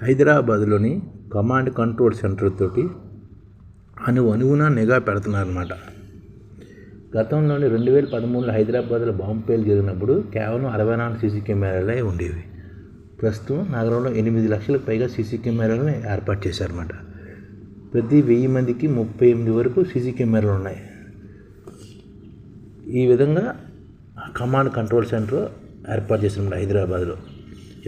హైదరాబాద్లోని command control centre తోటి అణువున నిఘా పెడుతున్నారన్నమాట. గతంలోని 2013లో హైదరాబాద్లో బాంబు పేలు జరిగినప్పుడు కేవలం 64 సీసీ కెమెరాలే ఉండేవి. ప్రస్తుతం నగరంలో 8 లక్షలకు పైగా సీసీ కెమెరాలను ఏర్పాటు చేశారన్నమాట. ప్రతి 1000 మందికి 38 వరకు సీసీ కెమెరాలు ఉన్నాయి. ఈ విధంగా కమాండ్ కంట్రోల్ సెంటర్ ఏర్పాటు చేశారన్నమాట హైదరాబాద్లో.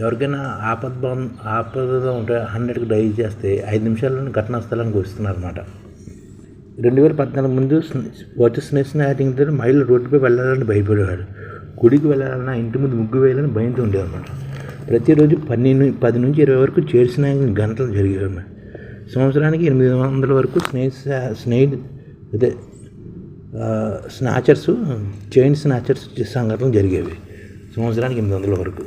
ఎవరికైనా ఆపదగా ఉంటే 100కి డైల్ చేస్తే 5 నిమిషాల్లోనే ఘటనా స్థలానికి వస్తున్నారన్నమాట. 2014 ముందు స్నాచింగ్ మహిళలు రోడ్డుపై వెళ్ళాలని భయపడేవారు. గుడికి వెళ్ళాలన్నా ఇంటి ముందు ముగ్గు వేయాలని భయంతో ఉండేవన్నమాట. ప్రతిరోజు 10 నుంచి 20 వరకు చేసిన గంటలు జరిగేవన్నమాట. సంవత్సరానికి 800 వరకు చైన్ స్నాచర్స్ సంఘటనలు జరిగేవి. సంవత్సరానికి 800 వరకు.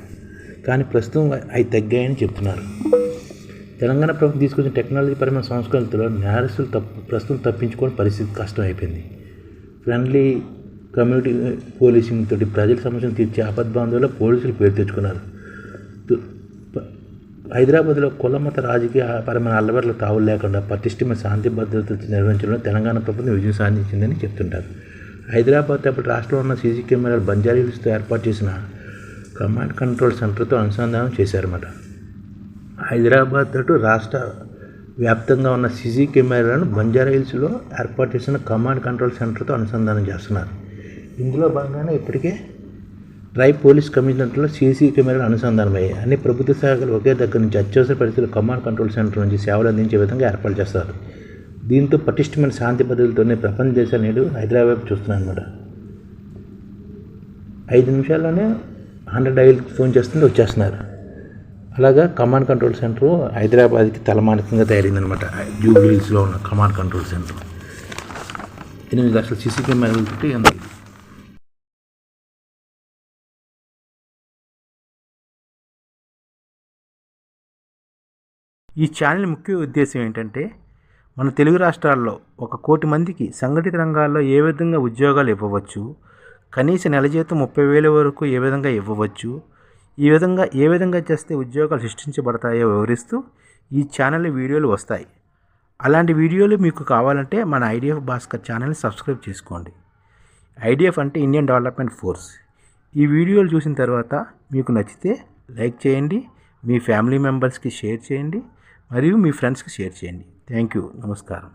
కానీ ప్రస్తుతం అవి తగ్గాయని చెప్తున్నారు. తెలంగాణ ప్రభుత్వం తీసుకొచ్చిన టెక్నాలజీ పరమైన సంస్కరణలతో నేరస్తులు ప్రస్తుతం తప్పించుకోవడం పరిస్థితి కష్టం అయిపోయింది. ఫ్రెండ్లీ కమ్యూనిటీ పోలీసింగ్ తోటి ప్రజల సమస్యలు తీర్చే ఆపద్బాంధవుల్లో పోలీసులు పేరు తెచ్చుకున్నారు. హైదరాబాద్లో కుల మత రాజకీయ పరమైన అల్లవర్లకు తావులు లేకుండా పటిష్టమైన శాంతి భద్రత నిర్వహించడంలో తెలంగాణ ప్రభుత్వం విజయం సాధించిందని చెప్తుంటారు. హైదరాబాద్ అప్పుడు రాష్ట్రంలో ఉన్న సీసీ కెమెరాలు బంజారాహిల్స్తో ఏర్పాటు చేసిన కమాండ్ కంట్రోల్ సెంటర్తో అనుసంధానం చేశారన్నమాట. హైదరాబాద్ తోటి రాష్ట్ర వ్యాప్తంగా ఉన్న సీసీ కెమెరాలను బంజారాహిల్స్లో ఏర్పాటు చేసిన కమాండ్ కంట్రోల్ సెంటర్తో అనుసంధానం చేస్తున్నారు. ఇందులో భాగంగానే ఇప్పటికే పోలీస్ కమిషనరేట్లో సీసీ కెమెరాలు అనుసంధానమయ్యాయి. అన్ని ప్రభుత్వ శాఖలు ఒకే దగ్గర నుంచి అత్యవసర పరిస్థితుల్లో కమాండ్ కంట్రోల్ సెంటర్ నుంచి సేవలు అందించే విధంగా ఏర్పాటు చేస్తారు. దీంతో పటిష్టమైన శాంతి భద్రతలతోనే ప్రపంచ దేశాలు నేడు హైదరాబాద్ చూస్తున్నాయి అన్నమాట. 5 నిమిషాల్లోనే 100 డైల్ ఫోన్ చేస్తుంటే వచ్చేస్తున్నారు. అలాగా కమాండ్ కంట్రోల్ సెంటర్ హైదరాబాద్కి తలమానికంగా తయారైందనమాట. జూబ్లీ హిల్స్లో ఉన్న కమాండ్ కంట్రోల్ సెంటర్ 8 లక్షల సీసీ కెమెరాలు పెట్టి ఉంది. ఈ ఛానల్ ముఖ్య ఉద్దేశం ఏంటంటే మన తెలుగు రాష్ట్రాల్లో 1 కోటి మందికి సంఘటిత రంగాల్లో ఏ విధంగా ఉద్యోగాలు ఇవ్వవచ్చు, కనీస నెల జీతం 30,000 వరకు ఏ విధంగా ఇవ్వవచ్చు, ఏ విధంగా చేస్తే ఉద్యోగాలు సృష్టించబడతాయో వివరిస్తూ ఈ ఛానల్ వీడియోలు వస్తాయి. అలాంటి వీడియోలు మీకు కావాలంటే మన ఐడిఎఫ్ భాస్కర్ ఛానల్ని సబ్స్క్రైబ్ చేసుకోండి. ఐడిఎఫ్ అంటే ఇండియన్ డెవలప్మెంట్ ఫోర్స్. ఈ వీడియోలు చూసిన తర్వాత మీకు నచ్చితే లైక్ చేయండి, మీ ఫ్యామిలీ మెంబర్స్కి షేర్ చేయండి, మరియు మీ ఫ్రెండ్స్కి షేర్ చేయండి. Thank you. నమస్కారం.